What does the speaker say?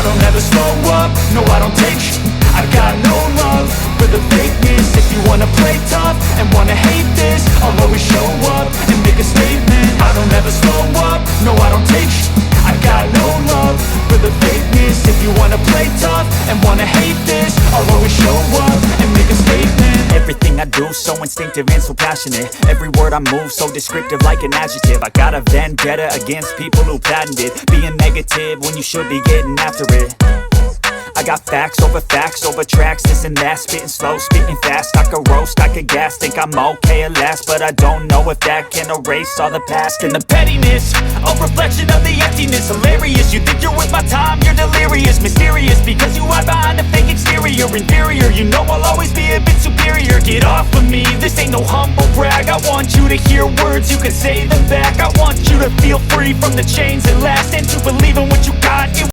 don't ever slow up, no I don't take sh**. I got no love for the fakeness. If you wanna play tough and wanna hate this, I'll always show up and make a statement. I don't ever slow up, no I don't take sh**. I got no love for the fakeness. If you wanna play tough and wanna hate this, I'll always show up and make a statement. Everything I do so instinctive and so passionate. Every word I move so descriptive like an adjective. I got a vendetta against people who patented being negative when you should be getting after it. I got facts over tracks, this and that. Spitting slow, spitting fast. I could roast, I could gas. Think I'm okay at last, but I don't know if that can erase all the past. And the pettiness, a reflection of the emptiness. Hilarious, you think you're worth my time, you're delirious. Mysterious, because you hide behind a fake exterior. Inferior, you know I'll always be a bit superior. Get off of me, this ain't no humble brag. I want you to hear words, you can say them back. I want you to feel free from the chains that last, and to believe in what you got.